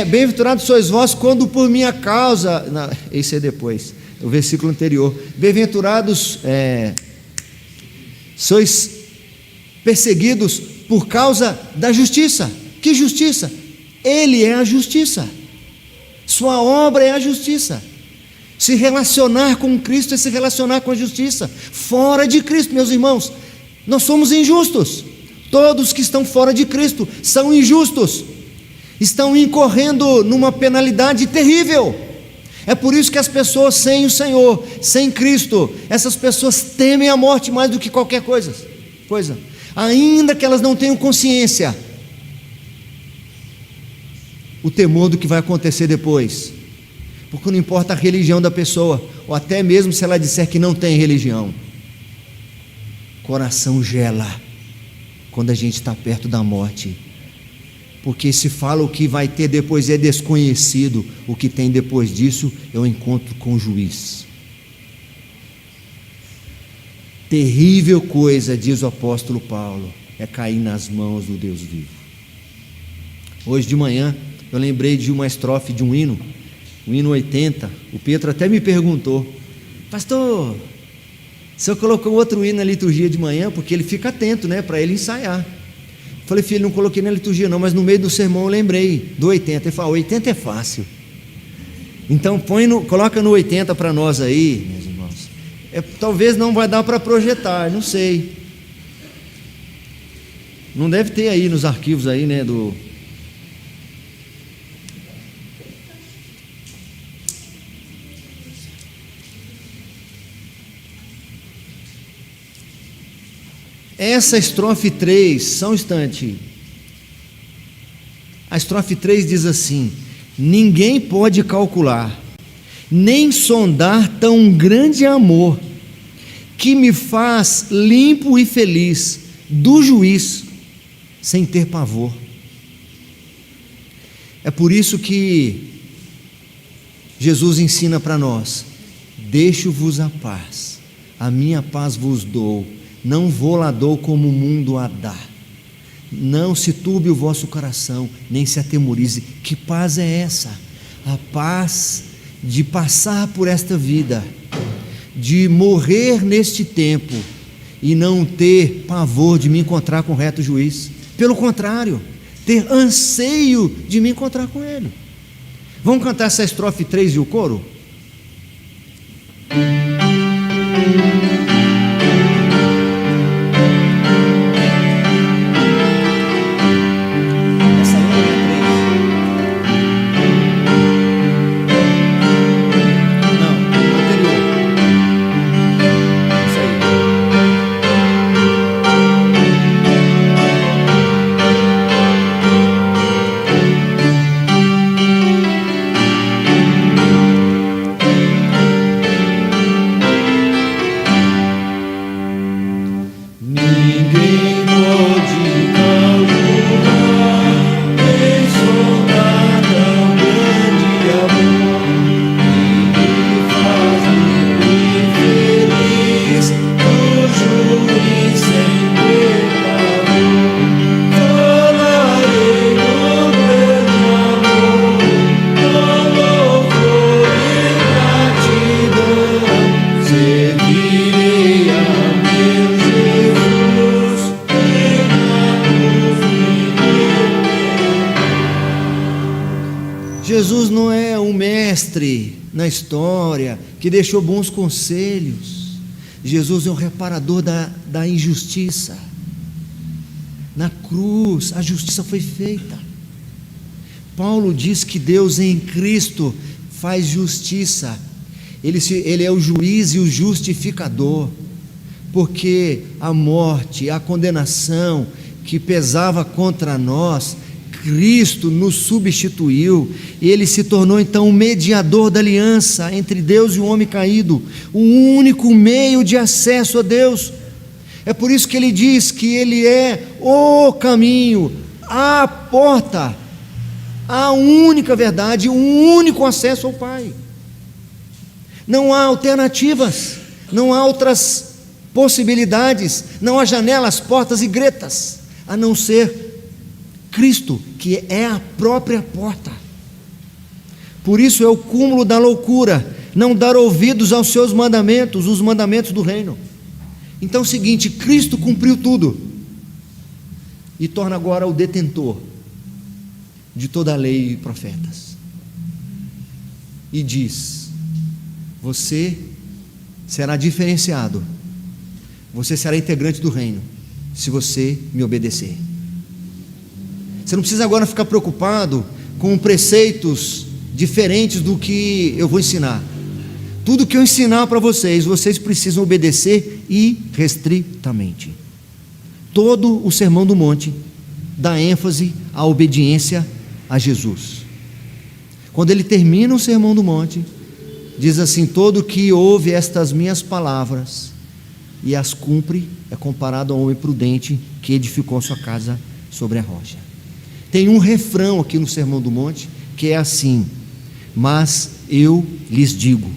S1: bem-aventurados sois vós quando por minha causa... Não, esse é depois, o versículo anterior. Bem-aventurados sois perseguidos por causa da justiça. Que justiça? Ele é a justiça, sua obra é a justiça. Se relacionar com Cristo é se relacionar com a justiça. Fora de Cristo, meus irmãos, nós somos injustos. Todos que estão fora de Cristo são injustos, estão incorrendo numa penalidade terrível. É por isso que as pessoas sem o Senhor, sem Cristo, essas pessoas temem a morte mais do que qualquer coisa, ainda que elas não tenham consciência, o temor do que vai acontecer depois, porque não importa a religião da pessoa, ou até mesmo se ela disser que não tem religião, coração gela quando a gente está perto da morte, porque se fala o que vai ter depois é desconhecido, o que tem depois disso é o encontro com o juiz. Terrível coisa, diz o apóstolo Paulo, é cair nas mãos do Deus vivo. Hoje de manhã eu lembrei de uma estrofe de um hino, o hino 80, o Pedro até me perguntou: pastor, o senhor colocou outro hino na liturgia de manhã? Porque ele fica atento, para ele ensaiar. Falei, filho, não coloquei na liturgia não, mas no meio do sermão eu lembrei do 80. Ele falou, 80 é fácil. Então coloca no 80 para nós aí, meus irmãos. Talvez não vai dar para projetar, não sei. Não deve ter aí nos arquivos aí, né, Essa estrofe 3, só um instante. A estrofe 3 diz assim: ninguém pode calcular, nem sondar tão grande amor, que me faz limpo e feliz do juiz, sem ter pavor. É por isso que Jesus ensina para nós: deixo-vos a paz, a minha paz vos dou, não vou lá dou como o mundo a dá. Não se turbe o vosso coração, nem se atemorize. Que paz é essa? A paz de passar por esta vida, de morrer neste tempo e não ter pavor de me encontrar com o reto juiz. Pelo contrário, ter anseio de me encontrar com ele. Vamos cantar essa estrofe 3 e o coro? Jesus não é um mestre na história que deixou bons conselhos. Jesus é um reparador da injustiça. Na cruz a justiça foi feita. Paulo diz que Deus em Cristo faz justiça. Ele é o juiz e o justificador, porque a morte, a condenação que pesava contra nós, Cristo nos substituiu, e Ele se tornou então o mediador da aliança entre Deus e o homem caído, o único meio de acesso a Deus. É por isso que Ele diz que Ele é o caminho, a porta, a única verdade, o único acesso ao Pai. Não há alternativas, não há outras possibilidades, não há janelas, portas e gretas, a não ser Cristo, que é a própria porta. Por isso é o cúmulo da loucura não dar ouvidos aos seus mandamentos, os mandamentos do reino. Então é o seguinte: Cristo cumpriu tudo e torna agora o detentor de toda a lei e profetas, e diz: você será diferenciado, você será integrante do reino, se você me obedecer. Você não precisa agora ficar preocupado com preceitos diferentes do que eu vou ensinar. Tudo que eu ensinar para vocês, vocês precisam obedecer irrestritamente. Todo o Sermão do Monte dá ênfase à obediência a Jesus. Quando ele termina o Sermão do Monte, diz assim: todo que ouve estas minhas palavras e as cumpre é comparado ao homem prudente que edificou sua casa sobre a rocha. Tem um refrão aqui no Sermão do Monte que é assim: mas eu lhes digo.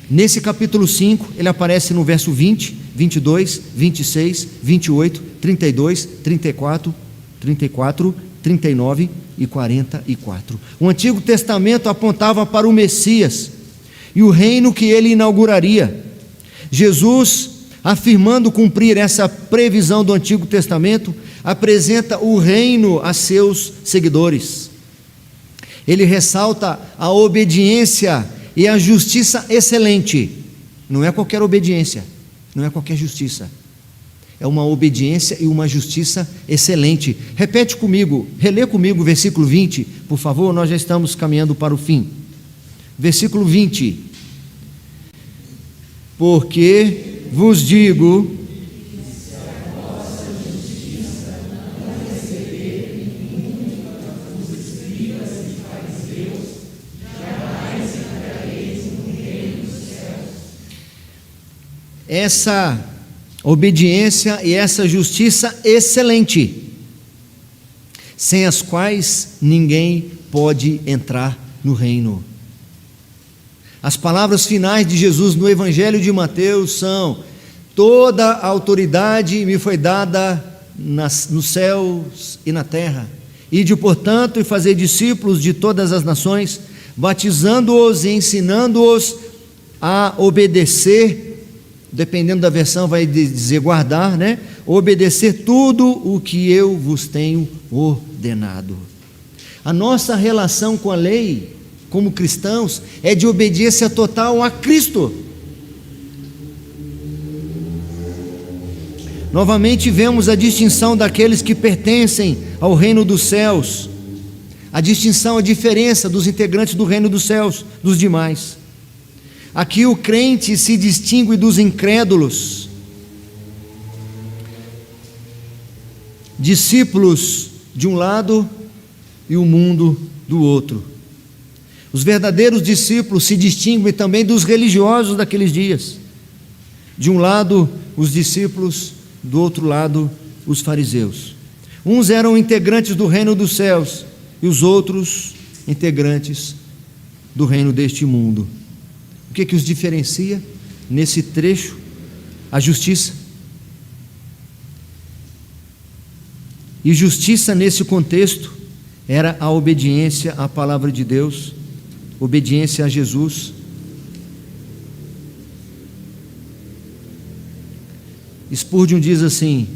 S1: Nesse capítulo 5, ele aparece no verso 20, 22, 26, 28, 32, 34, 39 e 44. O Antigo Testamento apontava para o Messias e o reino que ele inauguraria. Jesus afirmando cumprir essa previsão do Antigo Testamento, apresenta o reino a seus seguidores. Ele ressalta a obediência e a justiça excelente. Não é qualquer obediência, não é qualquer justiça. É uma obediência e uma justiça excelente. Repete comigo, relê comigo o versículo 20, por favor, nós já estamos caminhando para o fim. Versículo 20. Porque vos digo, essa obediência e essa justiça excelente, sem as quais ninguém pode entrar no reino. As palavras finais de Jesus no Evangelho de Mateus são: toda a autoridade me foi dada nos céus e na terra. Ide, portanto, e fazer discípulos de todas as nações, batizando-os e ensinando-os a obedecer, dependendo da versão vai dizer guardar, né? Obedecer tudo o que eu vos tenho ordenado. A nossa relação com a lei, como cristãos, é de obediência total a Cristo. Novamente vemos a distinção daqueles que pertencem ao reino dos céus, a distinção, a diferença dos integrantes do reino dos céus dos demais. Aqui o crente se distingue dos incrédulos, discípulos de um lado e o mundo do outro. Os verdadeiros discípulos se distinguem também dos religiosos daqueles dias. De um lado, os discípulos, do outro lado, os fariseus. Uns eram integrantes do reino dos céus e os outros integrantes do reino deste mundo. O que os diferencia nesse trecho? A justiça. E justiça nesse contexto era a obediência à palavra de Deus, obediência a Jesus. Spurgeon diz assim: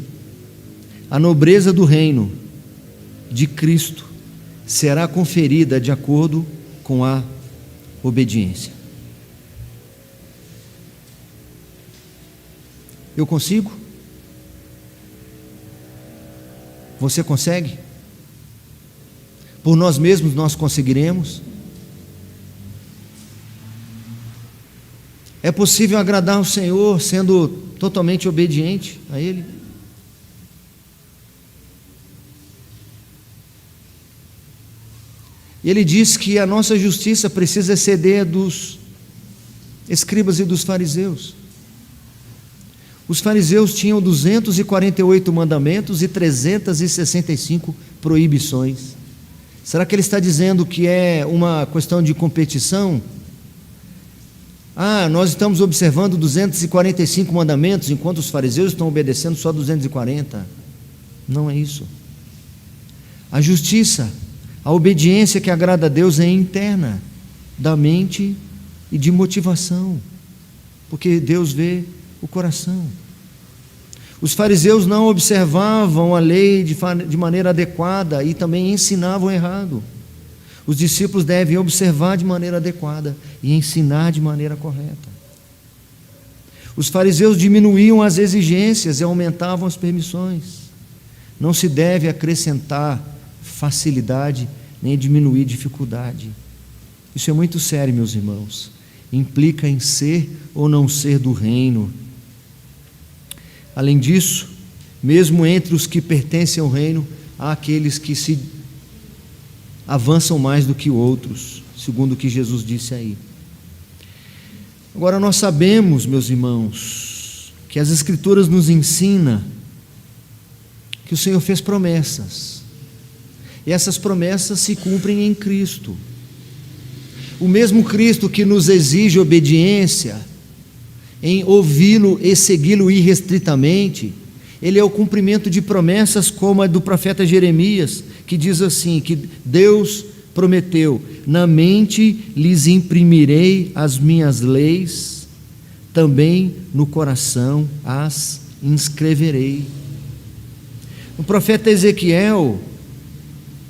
S1: a nobreza do reino de Cristo será conferida de acordo com a obediência. Eu consigo? Você consegue? Por nós mesmos nós conseguiremos? É possível agradar ao Senhor sendo totalmente obediente a Ele? Ele diz que a nossa justiça precisa exceder dos escribas e dos fariseus. Os fariseus tinham 248 mandamentos e 365 proibições. Será que ele está dizendo que é uma questão de competição? Nós estamos observando 245 mandamentos, enquanto os fariseus estão obedecendo só 240. Não é isso. A justiça, a obediência que agrada a Deus é interna, da mente e de motivação, porque Deus vê o coração. Os fariseus não observavam a lei de maneira adequada e também ensinavam errado. Os discípulos devem observar de maneira adequada e ensinar de maneira correta. Os fariseus diminuíam as exigências e aumentavam as permissões. Não se deve acrescentar facilidade nem diminuir dificuldade. Isso é muito sério, meus irmãos. Implica em ser ou não ser do reino. Além disso, mesmo entre os que pertencem ao reino, há aqueles que se avançam mais do que outros, segundo o que Jesus disse aí. Agora nós sabemos, meus irmãos, que as Escrituras nos ensinam que o Senhor fez promessas, e essas promessas se cumprem em Cristo. O mesmo Cristo que nos exige obediência, em ouvi-lo e segui-lo irrestritamente, ele é o cumprimento de promessas como a do profeta Jeremias, que diz assim, que Deus prometeu: na mente lhes imprimirei as minhas leis, também no coração as inscreverei. O profeta Ezequiel,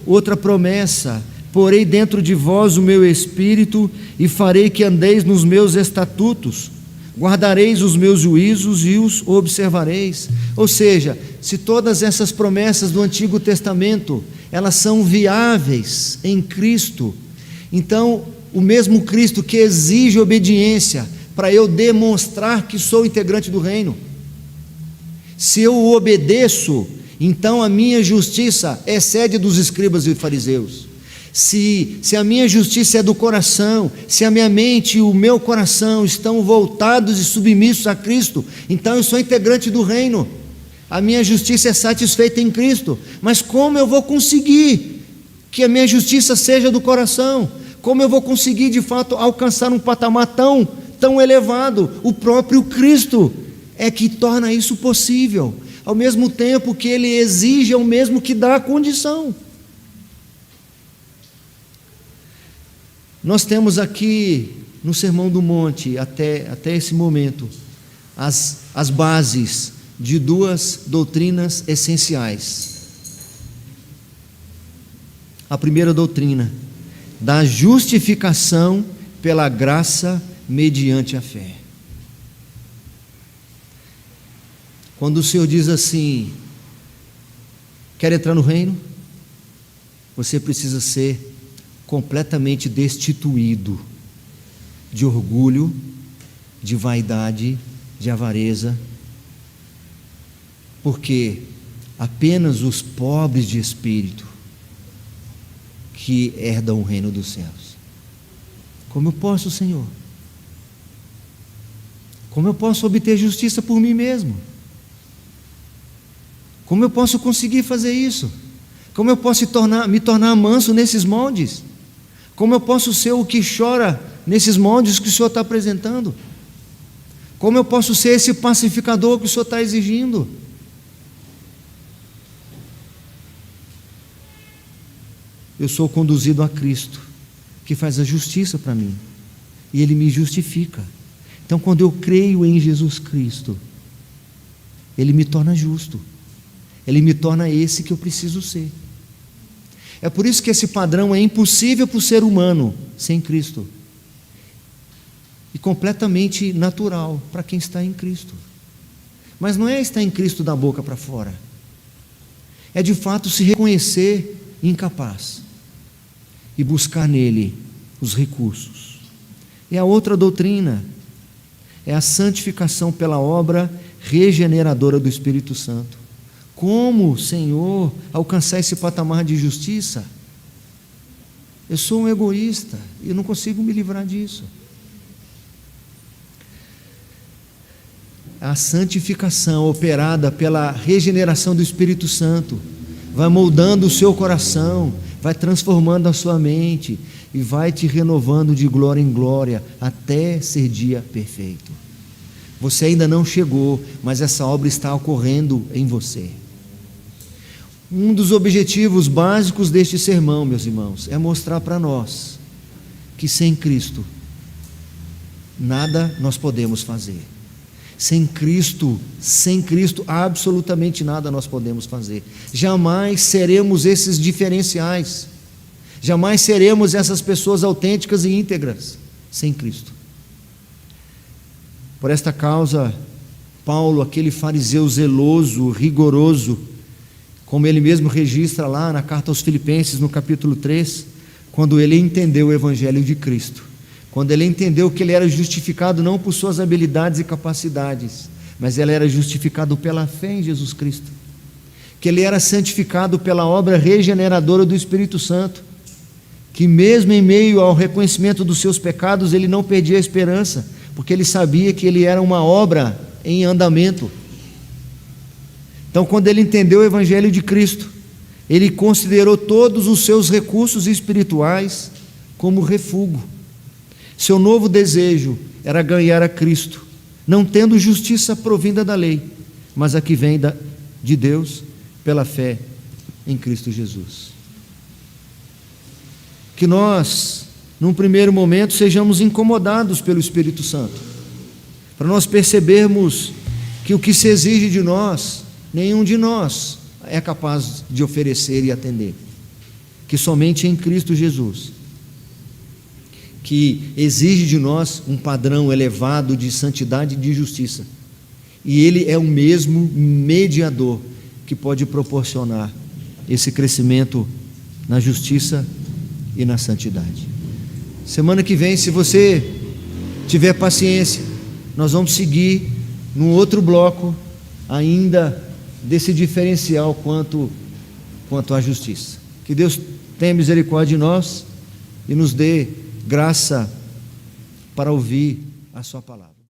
S1: outra promessa: porei dentro de vós o meu espírito e farei que andeis nos meus estatutos, guardareis os meus juízos e os observareis. Ou seja, se todas essas promessas do Antigo Testamento, elas são viáveis em Cristo, então o mesmo Cristo que exige obediência para eu demonstrar que sou integrante do reino, se eu o obedeço, então a minha justiça excede dos escribas e fariseus. Se a minha justiça é do coração, se a minha mente e o meu coração estão voltados e submissos a Cristo, então eu sou integrante do reino. A minha justiça é satisfeita em Cristo. Mas como eu vou conseguir que a minha justiça seja do coração? Como eu vou conseguir de fato alcançar um patamar tão elevado? O próprio Cristo é que torna isso possível. Ao mesmo tempo que Ele exige, é o mesmo que dá a condição. Nós temos aqui no Sermão do Monte, até esse momento, as bases de duas doutrinas essenciais. A primeira doutrina, da justificação pela graça mediante a fé. Quando o Senhor diz assim: quer entrar no reino? Você precisa ser completamente destituído de orgulho, de vaidade, de avareza, porque apenas os pobres de espírito que herdam o reino dos céus. Como eu posso, Senhor? Como eu posso obter justiça por mim mesmo? Como eu posso conseguir fazer isso? Como eu posso me tornar manso nesses moldes? Como eu posso ser o que chora nesses moldes que o Senhor está apresentando? Como eu posso ser esse pacificador que o Senhor está exigindo? Eu sou conduzido a Cristo, que faz a justiça para mim, e Ele me justifica. Então, quando eu creio em Jesus Cristo, Ele me torna justo, Ele me torna esse que eu preciso ser. É por isso que esse padrão é impossível para o ser humano sem Cristo, e completamente natural para quem está em Cristo. Mas não é estar em Cristo da boca para fora, é de fato se reconhecer incapaz e buscar nele os recursos. E a outra doutrina é a santificação pela obra regeneradora do Espírito Santo. Como, Senhor, alcançar esse patamar de justiça? Eu sou um egoísta e eu não consigo me livrar disso. A santificação operada pela regeneração do Espírito Santo vai moldando o seu coração, vai transformando a sua mente e vai te renovando de glória em glória até ser dia perfeito. Você ainda não chegou, mas essa obra está ocorrendo em você. Um dos objetivos básicos deste sermão, meus irmãos, é mostrar para nós que sem Cristo nada nós podemos fazer. Sem Cristo, absolutamente nada nós podemos fazer. Jamais seremos esses diferenciais. Jamais seremos essas pessoas autênticas e íntegras sem Cristo. Por esta causa, Paulo, aquele fariseu zeloso, rigoroso, como ele mesmo registra lá na carta aos Filipenses, no capítulo 3, quando ele entendeu o Evangelho de Cristo, quando ele entendeu que ele era justificado não por suas habilidades e capacidades, mas ele era justificado pela fé em Jesus Cristo, que ele era santificado pela obra regeneradora do Espírito Santo, que mesmo em meio ao reconhecimento dos seus pecados, ele não perdia a esperança, porque ele sabia que ele era uma obra em andamento. Então, quando ele entendeu o Evangelho de Cristo, ele considerou todos os seus recursos espirituais como refúgio. Seu novo desejo era ganhar a Cristo, não tendo justiça provinda da lei, mas a que vem de Deus pela fé em Cristo Jesus. Que nós, num primeiro momento, sejamos incomodados pelo Espírito Santo, para nós percebermos que o que se exige de nós, nenhum de nós é capaz de oferecer e atender, que somente em Cristo Jesus, que exige de nós um padrão elevado de santidade e de justiça, e Ele é o mesmo mediador que pode proporcionar esse crescimento na justiça e na santidade. Semana que vem, se você tiver paciência, nós vamos seguir num outro bloco ainda desse diferencial quanto à justiça. Que Deus tenha misericórdia de nós e nos dê graça para ouvir a sua palavra.